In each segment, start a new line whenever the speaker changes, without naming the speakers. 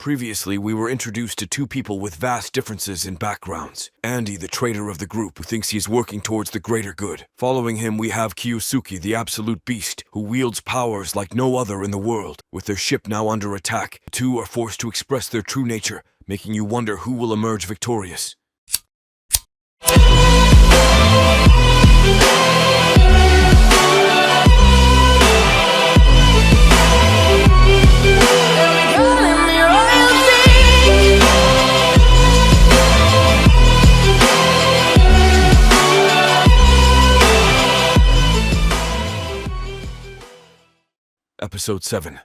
Previously, we were introduced to two people with vast differences in backgrounds. Andy, the traitor of the group, who thinks he is working towards the greater good. Following him, we have Kiyosuke, the absolute beast, who wields powers like no other in the world. With their ship now under attack, the two are forced to express their true nature, making you wonder who will emerge victorious. Episode 7.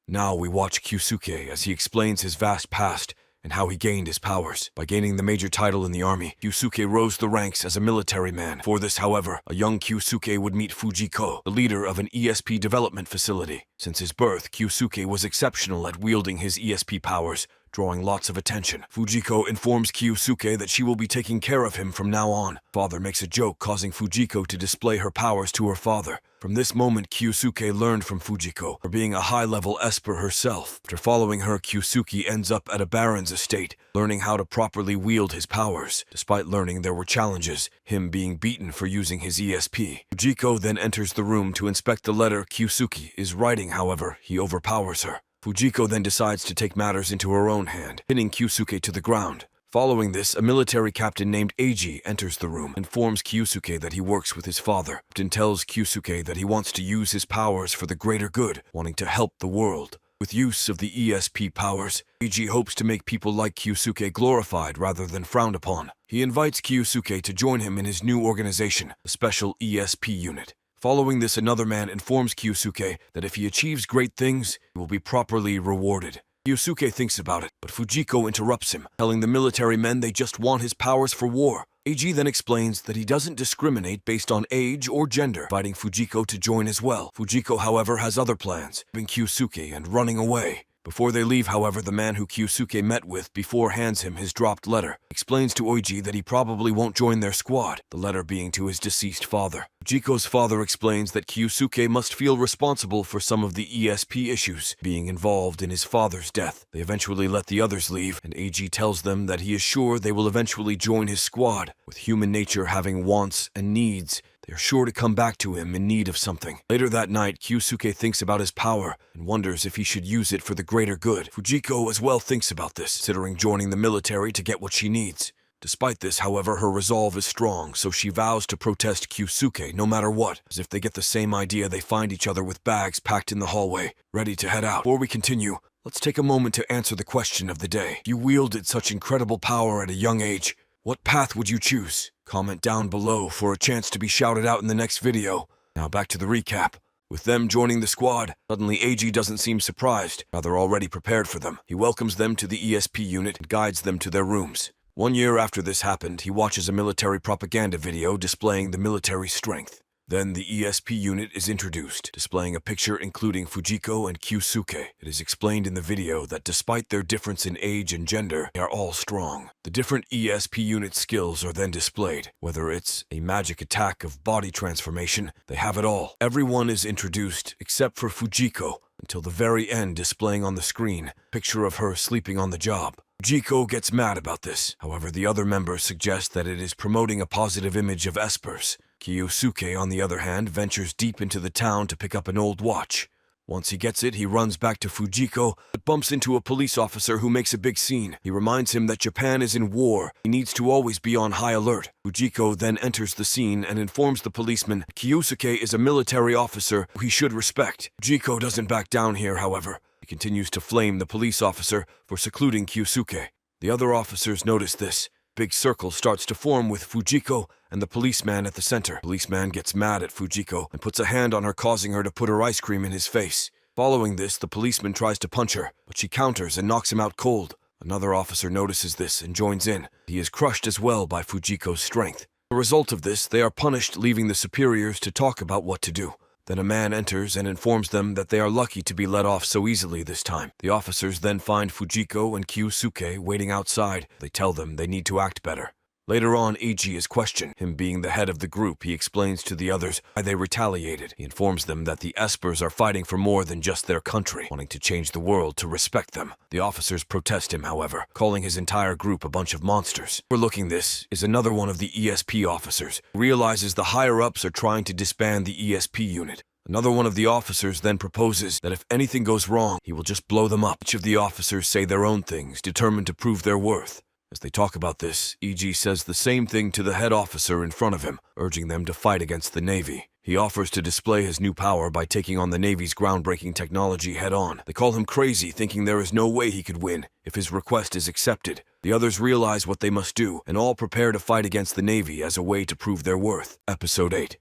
Now we watch Kyusuke as he explains his vast past and how he gained his powers. By gaining the major title in the army, Kyusuke rose the ranks as a military man. For this, however, a young Kyusuke would meet Fujiko, the leader of an ESP development facility. Since his birth, Kyusuke was exceptional at wielding his ESP powers, drawing lots of attention. Fujiko informs Kyusuke that she will be taking care of him from now on. Father makes a joke, causing Fujiko to display her powers to her father. From this moment, Kyusuke learned from Fujiko, for being a high-level esper herself. After following her, Kyusuke ends up at a baron's estate, learning how to properly wield his powers. Despite learning there were challenges, him being beaten for using his ESP. Fujiko then enters the room to inspect the letter Kyusuke is writing. However, he overpowers her. Fujiko then decides to take matters into her own hand, pinning Kyusuke to the ground. Following this, a military captain named Eiji enters the room, informs Kyusuke that he works with his father. Captain tells Kyusuke that he wants to use his powers for the greater good, wanting to help the world. With use of the ESP powers, Eiji hopes to make people like Kyusuke glorified rather than frowned upon. He invites Kyusuke to join him in his new organization, the Special ESP Unit. Following this, another man informs Kyusuke that if he achieves great things, he will be properly rewarded. Kyusuke thinks about it, but Fujiko interrupts him, telling the military men they just want his powers for war. Eiji then explains that he doesn't discriminate based on age or gender, inviting Fujiko to join as well. Fujiko, however, has other plans, leaving Kyusuke and running away. Before they leave, however, the man who Kyusuke met with before hands him his dropped letter, explains to Eiji that he probably won't join their squad, the letter being to his deceased father. Fujiko's father explains that Kyusuke must feel responsible for some of the ESP issues, being involved in his father's death. They eventually let the others leave, and Eiji tells them that he is sure they will eventually join his squad. With human nature having wants and needs, they are sure to come back to him in need of something. Later that night, Kyusuke thinks about his power and wonders if he should use it for the greater good. Fujiko as well thinks about this, considering joining the military to get what she needs. Despite this, however, her resolve is strong, so she vows to protest Kyusuke no matter what. As if they get the same idea, they find each other with bags packed in the hallway, ready to head out. Before we continue, let's take a moment to answer the question of the day. If you wielded such incredible power at a young age, what path would you choose? Comment down below for a chance to be shouted out in the next video. Now back to the recap. With them joining the squad, suddenly Eiji doesn't seem surprised, rather already prepared for them. He welcomes them to the ESP unit and guides them to their rooms. 1 year after this happened, he watches a military propaganda video displaying the military strength. Then the ESP unit is introduced, displaying a picture including Fujiko and Kyusuke. It is explained in the video that despite their difference in age and gender, they are all strong. The different ESP unit skills are then displayed. Whether it's a magic attack of body transformation, they have it all. Everyone is introduced except for Fujiko, until the very end displaying on the screen a picture of her sleeping on the job. Fujiko gets mad about this. However, the other members suggest that it is promoting a positive image of espers. Kyusuke, on the other hand, ventures deep into the town to pick up an old watch. Once he gets it, he runs back to Fujiko, but bumps into a police officer who makes a big scene. He reminds him that Japan is in war. He needs to always be on high alert. Fujiko then enters the scene and informs the policeman Kyusuke is a military officer who he should respect. Fujiko doesn't back down here, however. He continues to flame the police officer for secluding Kyusuke. The other officers notice this. Big circle starts to form with Fujiko and the policeman at the center. Policeman gets mad at Fujiko and puts a hand on her, causing her to put her ice cream in his face. Following this, the policeman tries to punch her, but she counters and knocks him out cold. Another officer notices this and joins in. He is crushed as well by Fujiko's strength. As a result of this, they are punished, leaving the superiors to talk about what to do. Then a man enters and informs them that they are lucky to be let off so easily this time. The officers then find Fujiko and Kyusuke waiting outside. They tell them they need to act better. Later on, Eiji is questioned. Him being the head of the group, he explains to the others why they retaliated. He informs them that the espers are fighting for more than just their country, wanting to change the world to respect them. The officers protest him, however, calling his entire group a bunch of monsters. Overlooking this is another one of the ESP officers, who realizes the higher-ups are trying to disband the ESP unit. Another one of the officers then proposes that if anything goes wrong, he will just blow them up. Each of the officers say their own things, determined to prove their worth. As they talk about this, Eiji says the same thing to the head officer in front of him, urging them to fight against the Navy. He offers to display his new power by taking on the Navy's groundbreaking technology head-on. They call him crazy, thinking there is no way he could win if his request is accepted. The others realize what they must do, and all prepare to fight against the Navy as a way to prove their worth. Episode 8.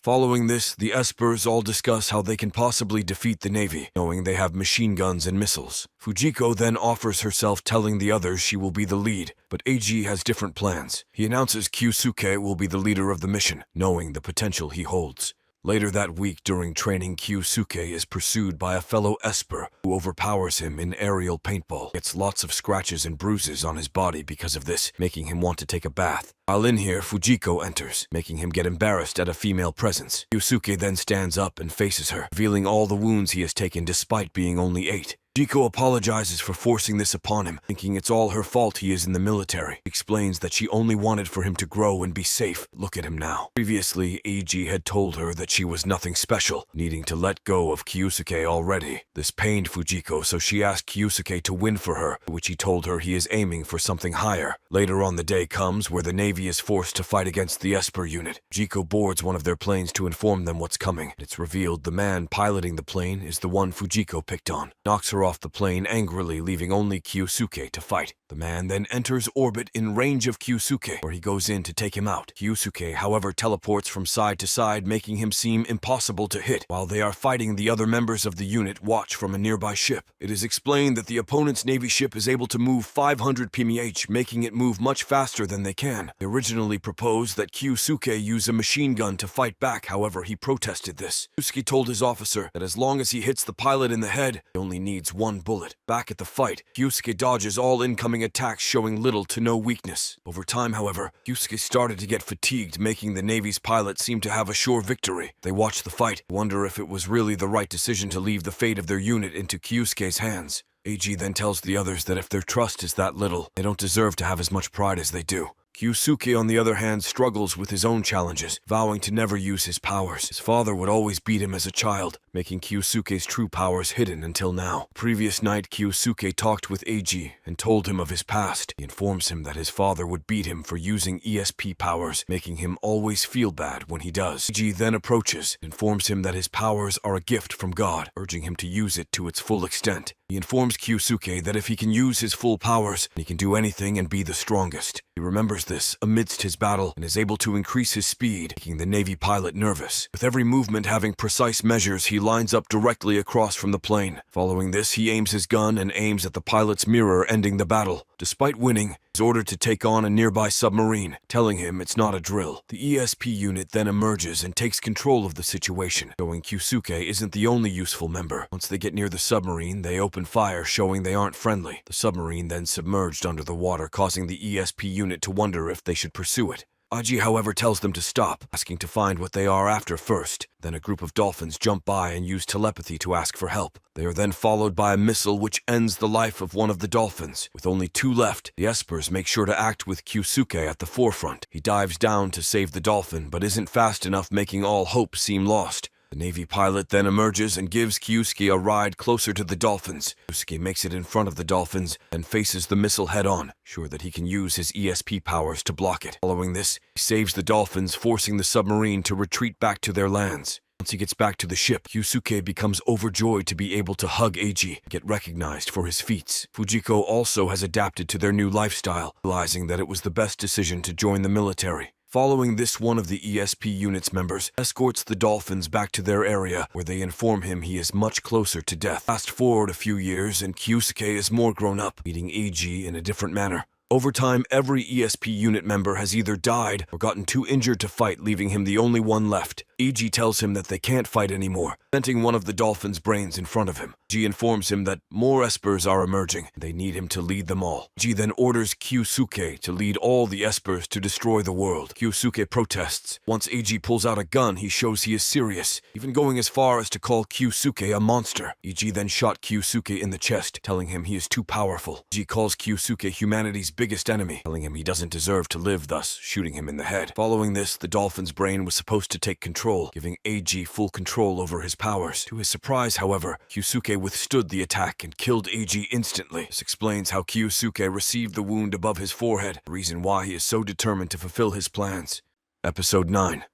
Following this, the espers all discuss how they can possibly defeat the Navy, knowing they have machine guns and missiles. Fujiko then offers herself, telling the others she will be the lead, but Eiji has different plans. He announces Kyusuke will be the leader of the mission, knowing the potential he holds. Later that week during training, Kyusuke is pursued by a fellow esper who overpowers him in aerial paintball. Gets lots of scratches and bruises on his body because of this, making him want to take a bath. While in here, Fujiko enters, making him get embarrassed at a female presence. Kyusuke then stands up and faces her, revealing all the wounds he has taken despite being only 8. Fujiko apologizes for forcing this upon him, thinking it's all her fault he is in the military. She explains that she only wanted for him to grow and be safe. Look at him now. Previously, Eiji had told her that she was nothing special, needing to let go of Kyusuke already. This pained Fujiko, so she asked Kyusuke to win for her, which he told her he is aiming for something higher. Later on, the day comes where the Navy is forced to fight against the Esper unit. Fujiko boards one of their planes to inform them what's coming. It's revealed the man piloting the plane is the one Fujiko picked on. Knocks her off the plane angrily, leaving only Kyusuke to fight. The man then enters orbit in range of Kyusuke, where he goes in to take him out. Kyusuke, however, teleports from side to side, making him seem impossible to hit. While they are fighting, the other members of the unit watch from a nearby ship. It is explained that the opponent's Navy ship is able to move 500 mph, making it move much faster than they can. They originally proposed that Kyusuke use a machine gun to fight back, however, he protested this. Kyusuke told his officer that as long as he hits the pilot in the head, he only needs one bullet. Back at the fight, Kyusuke dodges all incoming attacks, showing little to no weakness. Over time, however, Kyusuke started to get fatigued, making the Navy's pilot seem to have a sure victory. They watch the fight, wonder if it was really the right decision to leave the fate of their unit into Kyusuke's hands. Eiji then tells the others that if their trust is that little, they don't deserve to have as much pride as they do. Kyusuke, on the other hand, struggles with his own challenges, vowing to never use his powers. His father would always beat him as a child, making Kyusuke's true powers hidden until now. The previous night, Kyusuke talked with Eiji and told him of his past. He informs him that his father would beat him for using ESP powers, making him always feel bad when he does. Eiji then approaches and informs him that his powers are a gift from God, urging him to use it to its full extent. He informs Kyusuke that if he can use his full powers, he can do anything and be the strongest. He remembers this amidst his battle and is able to increase his speed, making the Navy pilot nervous. With every movement having precise measures, he lines up directly across from the plane. Following this, he aims his gun and aims at the pilot's mirror, ending the battle. Despite winning, he's ordered to take on a nearby submarine, telling him it's not a drill. The ESP unit then emerges and takes control of the situation, showing Kyusuke isn't the only useful member. Once they get near the submarine, they open fire, showing they aren't friendly. The submarine then submerged under the water, causing the ESP unit to wonder if they should pursue it. Eiji, however, tells them to stop, asking to find what they are after first. Then a group of dolphins jump by and use telepathy to ask for help. They are then followed by a missile which ends the life of one of the dolphins. With only 2 left, the espers make sure to act with Kyusuke at the forefront. He dives down to save the dolphin, but isn't fast enough, making all hope seem lost. The Navy pilot then emerges and gives Kyusuke a ride closer to the dolphins. Kyusuke makes it in front of the dolphins and faces the missile head-on, sure that he can use his ESP powers to block it. Following this, he saves the dolphins, forcing the submarine to retreat back to their lands. Once he gets back to the ship, Kyusuke becomes overjoyed to be able to hug Eiji and get recognized for his feats. Fujiko also has adapted to their new lifestyle, realizing that it was the best decision to join the military. Following this, one of the ESP unit's members escorts the dolphins back to their area, where they inform him he is much closer to death. Fast forward a few years, and Kyusuke is more grown up, meeting Eiji in a different manner. Over time, every ESP unit member has either died or gotten too injured to fight, leaving him the only one left. EG tells him that they can't fight anymore, presenting one of the dolphin's brains in front of him. G informs him that more espers are emerging, and they need him to lead them all. G then orders Kyusuke to lead all the espers to destroy the world. Kyusuke protests. Once EG pulls out a gun, he shows he is serious, even going as far as to call Kyusuke a monster. EG then shot Kyusuke in the chest, telling him he is too powerful. G calls Kyusuke humanity's biggest enemy, telling him he doesn't deserve to live, thus shooting him in the head. Following this, the dolphin's brain was supposed to take control, giving AG full control over his powers. To his surprise, however, Kyusuke withstood the attack and killed AG instantly. This explains how Kyusuke received the wound above his forehead, the reason why he is so determined to fulfill his plans. Episode 9.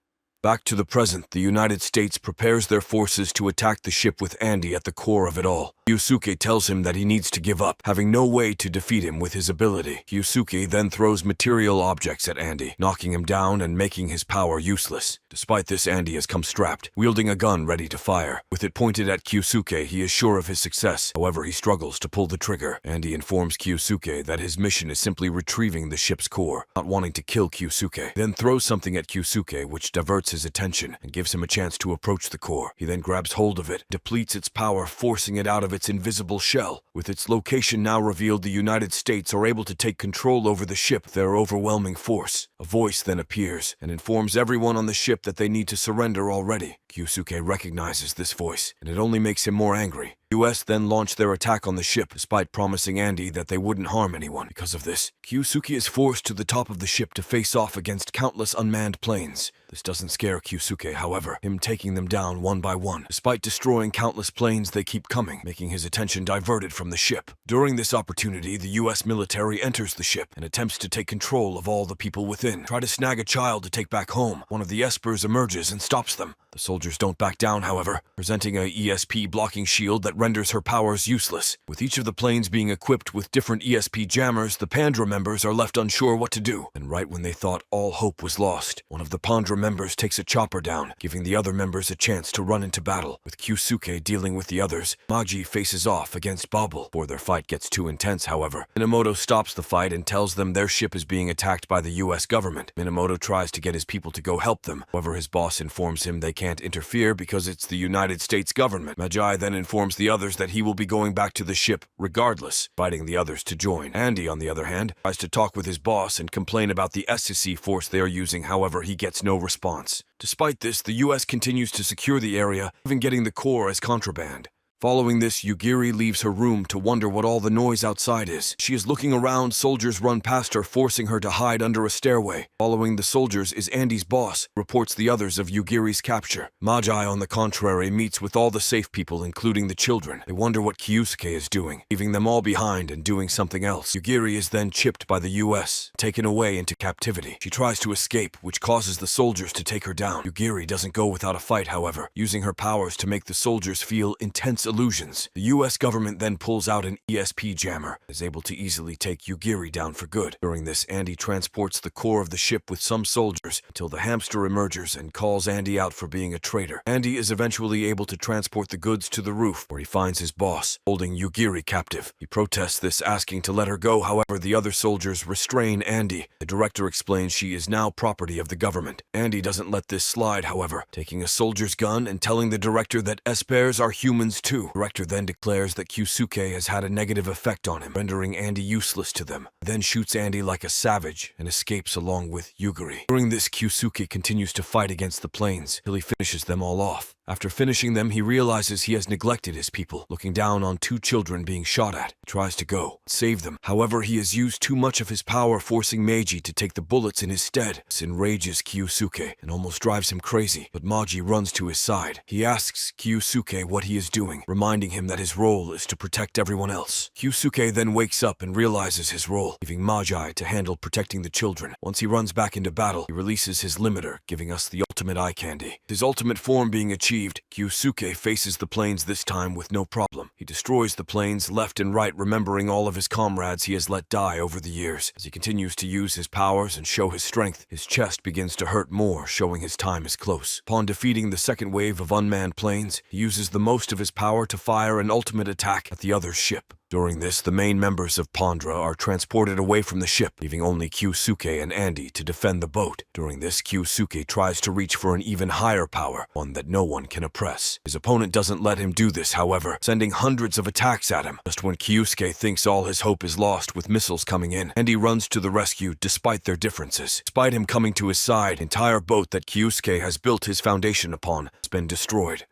Back to the present, the United States prepares their forces to attack the ship with Andy at the core of it all. Kyusuke tells him that he needs to give up, having no way to defeat him with his ability. Kyusuke then throws material objects at Andy, knocking him down and making his power useless. Despite this, Andy has come strapped, wielding a gun ready to fire. With it pointed at Kyusuke, he is sure of his success. However, he struggles to pull the trigger. Andy informs Kyusuke that his mission is simply retrieving the ship's core, not wanting to kill Kyusuke. Then throws something at Kyusuke, which diverts his attention and gives him a chance to approach the core. He then grabs hold of it, depletes its power, forcing it out of its invisible shell. With its location now revealed, the United States are able to take control over the ship with their overwhelming force. A voice then appears and informs everyone on the ship that they need to surrender already. Kyusuke recognizes this voice, and it only makes him more angry. The US then launched their attack on the ship, despite promising Andy that they wouldn't harm anyone. Because of this, Kyusuke is forced to the top of the ship to face off against countless unmanned planes. This doesn't scare Kyusuke, however, him taking them down one by one. Despite destroying countless planes, they keep coming, making his attention diverted from the ship. During this opportunity, the US military enters the ship and attempts to take control of all the people within. Try to snag a child to take back home. One of the espers emerges and stops them. The soldiers don't back down, however, presenting a ESP blocking shield that renders her powers useless. With each of the planes being equipped with different ESP jammers, the Pandra members are left unsure what to do. And right when they thought all hope was lost, one of the Pandra members takes a chopper down, giving the other members a chance to run into battle. With Kyusuke dealing with the others, Magi faces off against Bobble. Before their fight gets too intense, however, Minamoto stops the fight and tells them their ship is being attacked by the US government. Minamoto tries to get his people to go help them. However, his boss informs him they can't interfere because it's the United States government. Magi then informs the others that he will be going back to the ship regardless, inviting the others to join. Andy, on the other hand, tries to talk with his boss and complain about the SEC force they are using. However, he gets no response. Despite this, the US continues to secure the area, even getting the core as contraband. Following this, Yugiri leaves her room to wonder what all the noise outside is. She is looking around, soldiers run past her, forcing her to hide under a stairway. Following the soldiers is Andy's boss, reports the others of Yugiri's capture. Magi, on the contrary, meets with all the safe people, including the children. They wonder what Kyusuke is doing, leaving them all behind and doing something else. Yugiri is then chipped by the US, taken away into captivity. She tries to escape, which causes the soldiers to take her down. Yugiri doesn't go without a fight, however, using her powers to make the soldiers feel intense illusions. The US government then pulls out an ESP jammer, is able to easily take Yugiri down for good. During this, Andy transports the core of the ship with some soldiers until the hamster emerges and calls Andy out for being a traitor. Andy is eventually able to transport the goods to the roof, where he finds his boss, holding Yugiri captive. He protests this, asking to let her go. However, the other soldiers restrain Andy. The director explains she is now property of the government. Andy doesn't let this slide, however, taking a soldier's gun and telling the director that espers are humans too. The director then declares that Kyusuke has had a negative effect on him, rendering Andy useless to them. Then shoots Andy like a savage and escapes along with Yugiri. During this, Kyusuke continues to fight against the planes till he finishes them all off. After finishing them, he realizes he has neglected his people, looking down on two children being shot at. He tries to go, save them. However, he has used too much of his power, forcing Meiji to take the bullets in his stead. This enrages Kyusuke and almost drives him crazy, but Magi runs to his side. He asks Kyusuke what he is doing, reminding him that his role is to protect everyone else. Kyusuke then wakes up and realizes his role, leaving Magi to handle protecting the children. Once he runs back into battle, he releases his limiter, giving us the ultimate eye candy. His ultimate form being achieved, Kyusuke faces the planes this time with no problem. He He destroys the planes left and right, remembering all of his comrades he has let die over the years. As he continues to use his powers and show his strength, his chest begins to hurt more, showing his time is close. Upon defeating the second wave of unmanned planes, he uses the most of his power to fire an ultimate attack at the other ship. During this, the main members of Pondra are transported away from the ship, leaving only Kyusuke and Andy to defend the boat. During this, Kyusuke tries to reach for an even higher power, one that no one can oppress. His opponent doesn't let him do this, however, sending hundreds of attacks at him. Just when Kyusuke thinks all his hope is lost with missiles coming in, Andy runs to the rescue despite their differences. Despite him coming to his side, the entire boat that Kyusuke has built his foundation upon has been destroyed.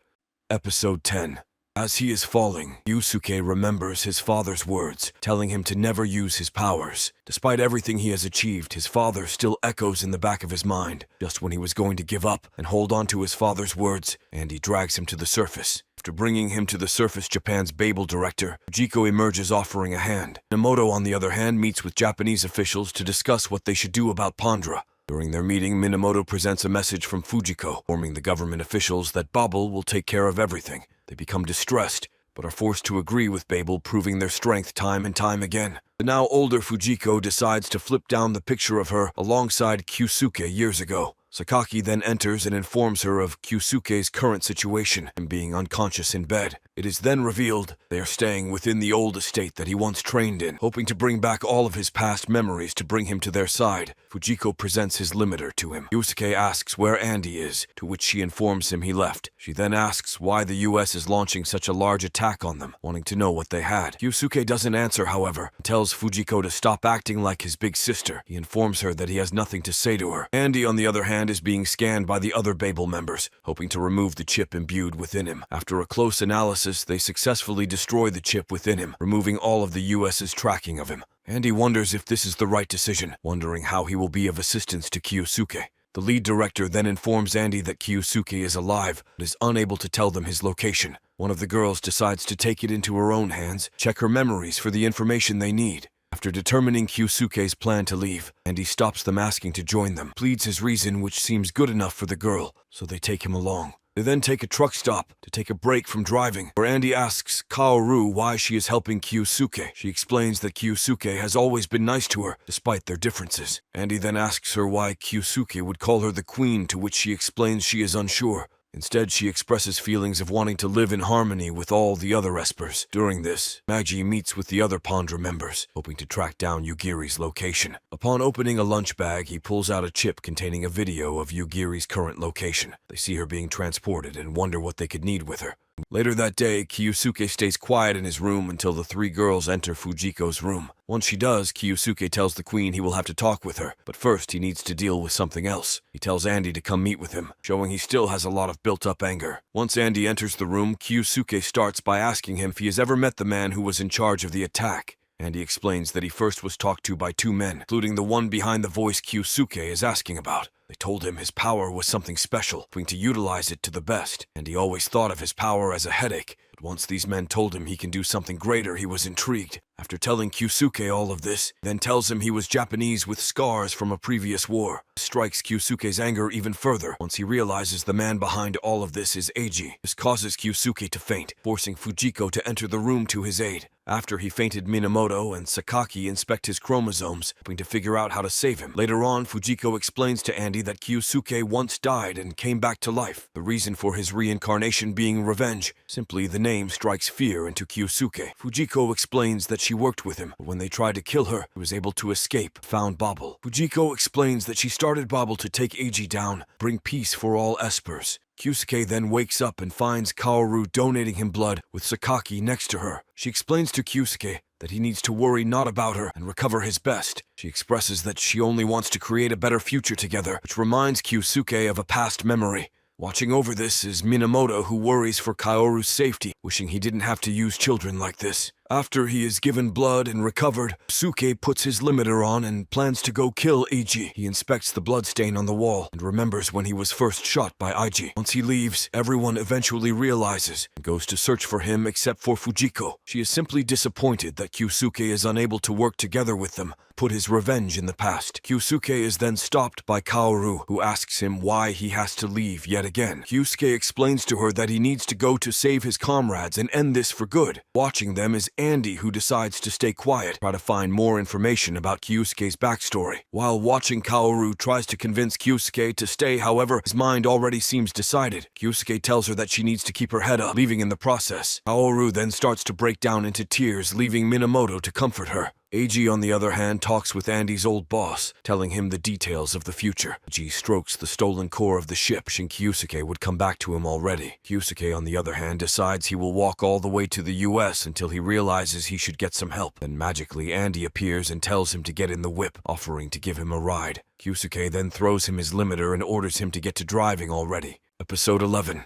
Episode 10. As he is falling, Yusuke remembers his father's words, telling him to never use his powers. Despite everything he has achieved, his father still echoes in the back of his mind. Just when he was going to give up and hold on to his father's words, Andy drags him to the surface. After bringing him to the surface, Japan's Babel director, Fujiko, emerges offering a hand. Minamoto, on the other hand, meets with Japanese officials to discuss what they should do about Pondra. During their meeting, Minamoto presents a message from Fujiko, informing the government officials that Babel will take care of everything. They become distressed, but are forced to agree with Babel, proving their strength time and time again. The now older Fujiko decides to flip down the picture of her alongside Kyusuke years ago. Sakaki then enters and informs her of Kyusuke's current situation and being unconscious in bed. It is then revealed they are staying within the old estate that he once trained in, hoping to bring back all of his past memories to bring him to their side. Fujiko presents his limiter to him. Yusuke asks where Andy is, to which she informs him he left. She then asks why the US is launching such a large attack on them, wanting to know what they had. Yusuke doesn't answer, however, and tells Fujiko to stop acting like his big sister. He informs her that he has nothing to say to her. Andy, on the other hand, is being scanned by the other Babel members, hoping to remove the chip imbued within him. After a close analysis, they successfully destroy the chip within him, removing all of the US's tracking of him. Andy wonders if this is the right decision, wondering how he will be of assistance to Kyusuke. The lead director then informs Andy that Kyusuke is alive, but is unable to tell them his location. One of the girls decides to take it into her own hands, check her memories for the information they need. After determining Kyusuke's plan to leave, Andy stops them, asking to join them, pleads his reason, which seems good enough for the girl, so they take him along. They then take a truck stop to take a break from driving, where Andy asks Kaoru why she is helping Kyusuke. She explains that Kyusuke has always been nice to her, despite their differences. Andy then asks her why Kyusuke would call her the queen, to which she explains she is unsure. Instead, she expresses feelings of wanting to live in harmony with all the other espers. During this, Magi meets with the other Pondra members, hoping to track down Yugiri's location. Upon opening a lunch bag, he pulls out a chip containing a video of Yugiri's current location. They see her being transported and wonder what they could need with her. Later that day, Kyusuke stays quiet in his room until the three girls enter Fujiko's room. Once she does, Kyusuke tells the queen he will have to talk with her, but first he needs to deal with something else. He tells Andy to come meet with him, showing he still has a lot of built-up anger. Once Andy enters the room, Kyusuke starts by asking him if he has ever met the man who was in charge of the attack. Andy explains that he first was talked to by two men, including the one behind the voice Kyusuke is asking about. They told him his power was something special, hoping to utilize it to the best, and he always thought of his power as a headache. But once these men told him he can do something greater, he was intrigued. After telling Kyusuke all of this, he then tells him he was Japanese with scars from a previous war. This strikes Kyusuke's anger even further once he realizes the man behind all of this is Eiji. This causes Kyusuke to faint, forcing Fujiko to enter the room to his aid. After he fainted, Minamoto and Sakaki inspect his chromosomes, hoping to figure out how to save him. Later on, Fujiko explains to Andy that Kyusuke once died and came back to life. The reason for his reincarnation being revenge. Simply, the name strikes fear into Kyusuke. Fujiko explains that she worked with him, but when they tried to kill her, he was able to escape, found Babel. Fujiko explains that she started Babel to take Eiji down, bring peace for all espers. Kyusuke then wakes up and finds Kaoru donating him blood with Sakaki next to her. She explains to Kyusuke that he needs to worry not about her and recover his best. She expresses that she only wants to create a better future together, which reminds Kyusuke of a past memory. Watching over this is Minamoto, who worries for Kaoru's safety, wishing he didn't have to use children like this. After he is given blood and recovered, Suke puts his limiter on and plans to go kill Eiji. He inspects the bloodstain on the wall and remembers when he was first shot by Eiji. Once he leaves, everyone eventually realizes and goes to search for him except for Fujiko. She is simply disappointed that Kyusuke is unable to work together with them, put his revenge in the past. Kyusuke is then stopped by Kaoru, who asks him why he has to leave yet again. Kyusuke explains to her that he needs to go to save his comrade comrades and end this for good. Watching them is Andy, who decides to stay quiet, try to find more information about Kyusuke's backstory. While watching, Kaoru tries to convince Kyusuke to stay, however, his mind already seems decided. Kyusuke tells her that she needs to keep her head up, leaving in the process. Kaoru then starts to break down into tears, leaving Minamoto to comfort her. Eiji, on the other hand, talks with Andy's old boss, telling him the details of the future. Eiji strokes the stolen core of the ship, and Kyusuke would come back to him already. Kyusuke, on the other hand, decides he will walk all the way to the US until he realizes he should get some help. Then magically, Andy appears and tells him to get in the whip, offering to give him a ride. Kyusuke then throws him his limiter and orders him to get to driving already. Episode 11.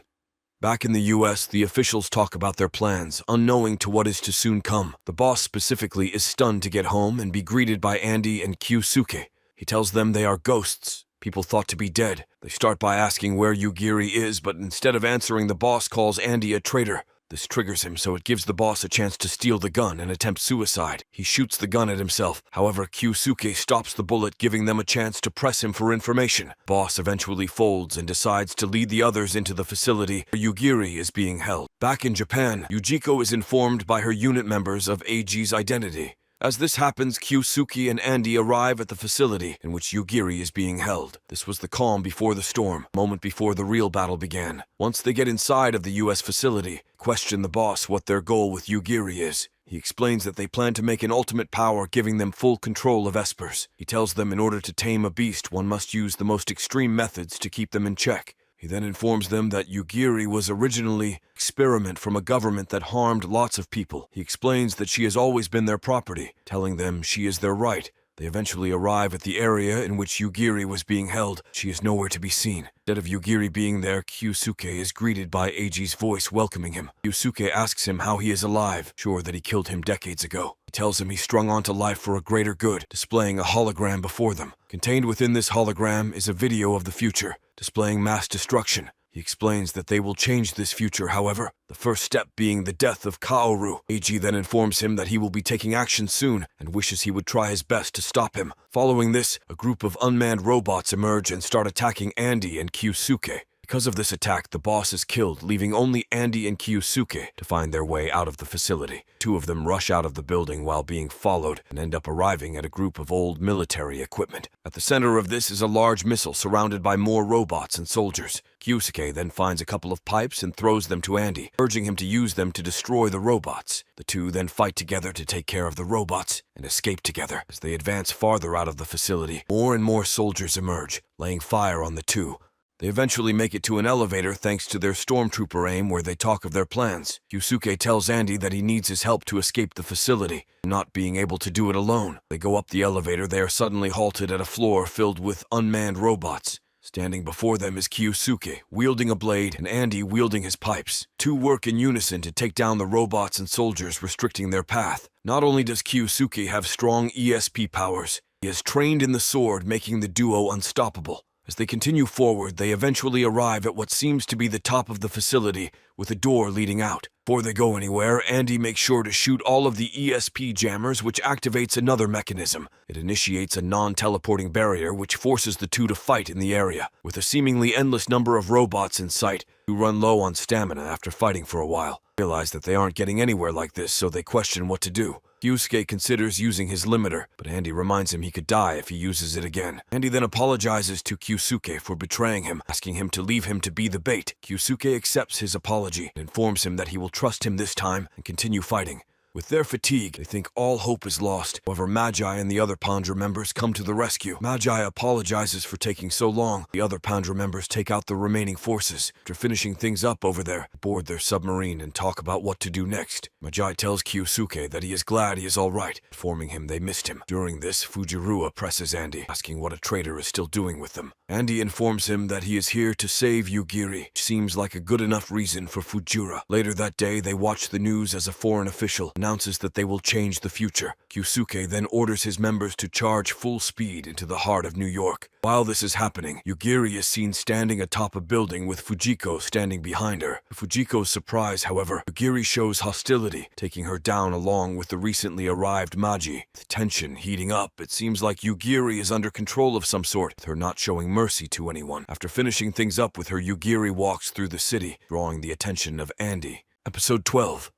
Back in the US, the officials talk about their plans, unknowing to what is to soon come. The boss specifically is stunned to get home and be greeted by Andy and Kyusuke. He tells them they are ghosts, people thought to be dead. They start by asking where Yugiri is, but instead of answering, the boss calls Andy a traitor. This triggers him, so it gives the boss a chance to steal the gun and attempt suicide. He shoots the gun at himself. However, Kyusuke stops the bullet, giving them a chance to press him for information. Boss eventually folds and decides to lead the others into the facility where Yugiri is being held. Back in Japan, Yujiko is informed by her unit members of Eiji's identity. As this happens, Kyusuke and Andy arrive at the facility in which Yugiri is being held. This was the calm before the storm, moment before the real battle began. Once they get inside of the US facility, question the boss what their goal with Yugiri is. He explains that they plan to make an ultimate power, giving them full control of espers. He tells them in order to tame a beast, one must use the most extreme methods to keep them in check. He then informs them that Yugiri was originally an experiment from a government that harmed lots of people. He explains that she has always been their property, telling them she is their right. They eventually arrive at the area in which Yugiri was being held. She is nowhere to be seen. Instead of Yugiri being there, Kyusuke is greeted by Eiji's voice welcoming him. Kyusuke asks him how he is alive, sure that he killed him decades ago. He tells him he strung onto life for a greater good, displaying a hologram before them. Contained within this hologram is a video of the future, displaying mass destruction. He explains that they will change this future, however, the first step being the death of Kaoru. Eiji then informs him that he will be taking action soon and wishes he would try his best to stop him. Following this, a group of unmanned robots emerge and start attacking Andy and Kyusuke. Because of this attack, the boss is killed, leaving only Andy and Kyusuke to find their way out of the facility. Two of them rush out of the building while being followed and end up arriving at a group of old military equipment. At the center of this is a large missile surrounded by more robots and soldiers. Kyusuke then finds a couple of pipes and throws them to Andy, urging him to use them to destroy the robots. The two then fight together to take care of the robots and escape together. As they advance farther out of the facility, more and more soldiers emerge, laying fire on the two. They eventually make it to an elevator thanks to their stormtrooper aim, where they talk of their plans. Kyusuke tells Andy that he needs his help to escape the facility, not being able to do it alone. They go up the elevator. They are suddenly halted at a floor filled with unmanned robots. Standing before them is Kyusuke, wielding a blade, and Andy wielding his pipes. Two work in unison to take down the robots and soldiers, restricting their path. Not only does Kyusuke have strong ESP powers, he is trained in the sword, making the duo unstoppable. As they continue forward, they eventually arrive at what seems to be the top of the facility, with a door leading out. Before they go anywhere, Andy makes sure to shoot all of the ESP jammers, which activates another mechanism. It initiates a non-teleporting barrier, which forces the two to fight in the area. With a seemingly endless number of robots in sight, who run low on stamina after fighting for a while. They realize that they aren't getting anywhere like this, so they question what to do. Kyusuke considers using his limiter, but Andy reminds him he could die if he uses it again. Andy then apologizes to Kyusuke for betraying him, asking him to leave him to be the bait. Kyusuke accepts his apology and informs him that he will trust him this time and continue fighting. With their fatigue, they think all hope is lost. However, Magi and the other Pandra members come to the rescue. Magi apologizes for taking so long. The other Pandra members take out the remaining forces. After finishing things up over there, they board their submarine and talk about what to do next. Magi tells Kyusuke that he is glad he is all right, informing him they missed him. During this, Fujiruwa presses Andy, asking what a traitor is still doing with them. Andy informs him that he is here to save Yugiri, which seems like a good enough reason for Fujiruwa. Later that day, they watch the news as a foreign official announces that they will change the future. Kyusuke then orders his members to charge full speed into the heart of New York. While this is happening, Yugiri is seen standing atop a building with Fujiko standing behind her. To Fujiko's surprise, however, Yugiri shows hostility, taking her down along with the recently arrived Magi. With tension heating up, it seems like Yugiri is under control of some sort, with her not showing mercy to anyone. After finishing things up with her, Yugiri walks through the city, drawing the attention of Andy. Episode 12.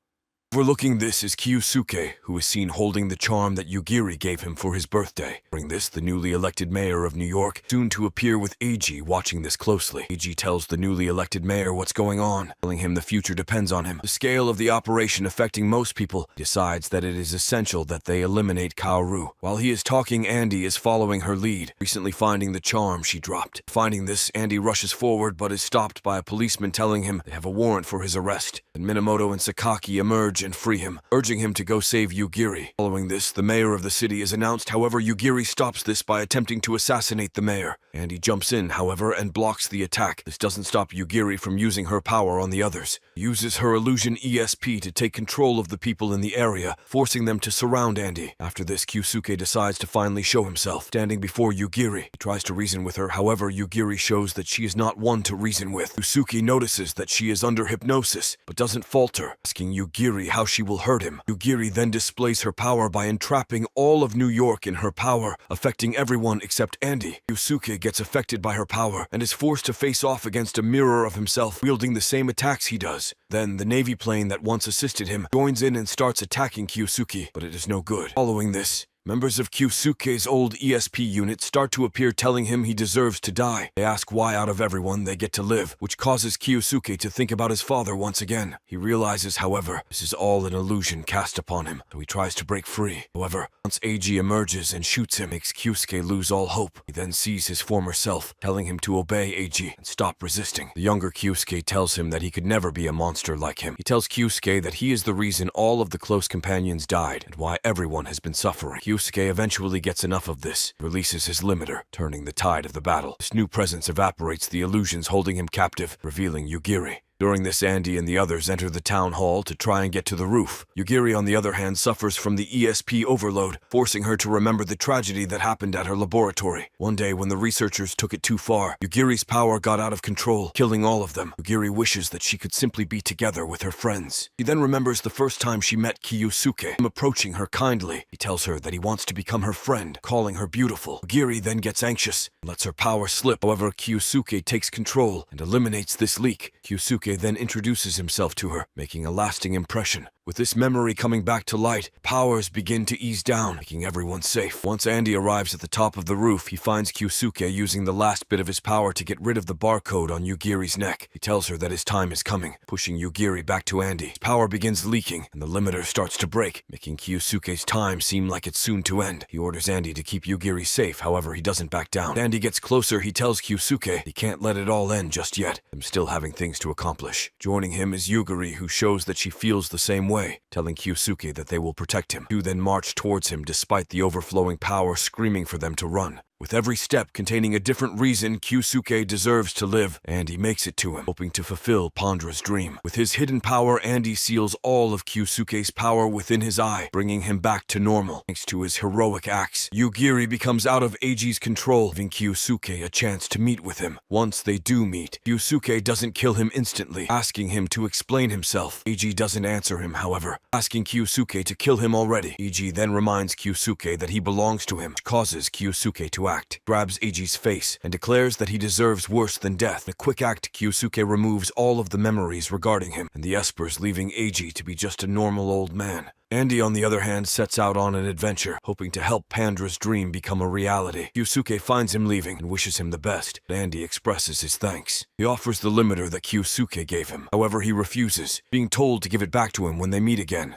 Overlooking this is Kiyusuke, who is seen holding the charm that Yugiri gave him for his birthday. During this, the newly elected mayor of New York, soon to appear with Eiji watching this closely. Eiji tells the newly elected mayor what's going on, telling him the future depends on him. The scale of the operation affecting most people, decides that it is essential that they eliminate Kaoru. While he is talking, Andy is following her lead, recently finding the charm she dropped. Finding this, Andy rushes forward but is stopped by a policeman telling him they have a warrant for his arrest. And Minamoto and Sakaki emerge and free him, urging him to go save Yugiri. Following this, the mayor of the city is announced. However, Yugiri stops this by attempting to assassinate the mayor. Andy jumps in, however, and blocks the attack. This doesn't stop Yugiri from using her power on the others. Uses her illusion ESP to take control of the people in the area, forcing them to surround Andy. After this, Kiyusuke decides to finally show himself, standing before Yugiri. He tries to reason with her, however, Yugiri shows that she is not one to reason with. Kiyusuke notices that she is under hypnosis, but doesn't falter, asking Yugiri how she will hurt him. Yugiri then displays her power by entrapping all of New York in her power, affecting everyone except Andy. Kiyusuke gets affected by her power and is forced to face off against a mirror of himself, wielding the same attacks he does. Then, the Navy plane that once assisted him joins in and starts attacking Kiyusuke, but it is no good. Following this, members of Kiyusuke's old ESP unit start to appear, telling him he deserves to die. They ask why out of everyone they get to live, which causes Kiyusuke to think about his father once again. He realizes, however, this is all an illusion cast upon him, so he tries to break free. However, once Eiji emerges and shoots him, makes Kiyusuke lose all hope. He then sees his former self, telling him to obey Eiji and stop resisting. The younger Kiyusuke tells him that he could never be a monster like him. He tells Kiyusuke that he is the reason all of the close companions died and why everyone has been suffering. Kiyusuke eventually gets enough of this, releases his limiter, turning the tide of the battle. This new presence evaporates the illusions holding him captive, revealing Yugiri. During this, Andy and the others enter the town hall to try and get to the roof. Yugiri, on the other hand, suffers from the ESP overload, forcing her to remember the tragedy that happened at her laboratory. One day, when the researchers took it too far, Yugiri's power got out of control, killing all of them. Yugiri wishes that she could simply be together with her friends. She then remembers the first time she met Kiyusuke, him approaching her kindly. He tells her that he wants to become her friend, calling her beautiful. Yugiri then gets anxious and lets her power slip. However, Kiyusuke takes control and eliminates this leak. Kiyusuke then introduces himself to her, making a lasting impression. With this memory coming back to light, powers begin to ease down, making everyone safe. Once Andy arrives at the top of the roof, he finds Kiyusuke using the last bit of his power to get rid of the barcode on Yugiri's neck. He tells her that his time is coming, pushing Yugiri back to Andy. His power begins leaking, and the limiter starts to break, making Kiyusuke's time seem like it's soon to end. He orders Andy to keep Yugiri safe, however, he doesn't back down. As Andy gets closer, he tells Kiyusuke he can't let it all end just yet. I'm still having things to accomplish. Joining him is Yugiri, who shows that she feels the same way, telling Kiyusuke that they will protect him. Two then march towards him despite the overflowing power screaming for them to run. With every step containing a different reason Kiyusuke deserves to live, Andy makes it to him, hoping to fulfill Pandra's dream. With his hidden power, Andy seals all of Kiyusuke's power within his eye, bringing him back to normal. Thanks to his heroic acts, Yugiri becomes out of Eiji's control, giving Kiyusuke a chance to meet with him. Once they do meet, Kiyusuke doesn't kill him instantly, asking him to explain himself. Eiji doesn't answer him, however, asking Kiyusuke to kill him already. Eiji then reminds Kiyusuke that he belongs to him, which causes Kiyusuke to grabs Eiji's face, and declares that he deserves worse than death. In a quick act, Kiyusuke removes all of the memories regarding him and the espers, leaving Eiji to be just a normal old man. Andy, on the other hand, sets out on an adventure, hoping to help Pandra's dream become a reality. Kiyusuke finds him leaving and wishes him the best, but Andy expresses his thanks. He offers the limiter that Kiyusuke gave him. However, he refuses, being told to give it back to him when they meet again.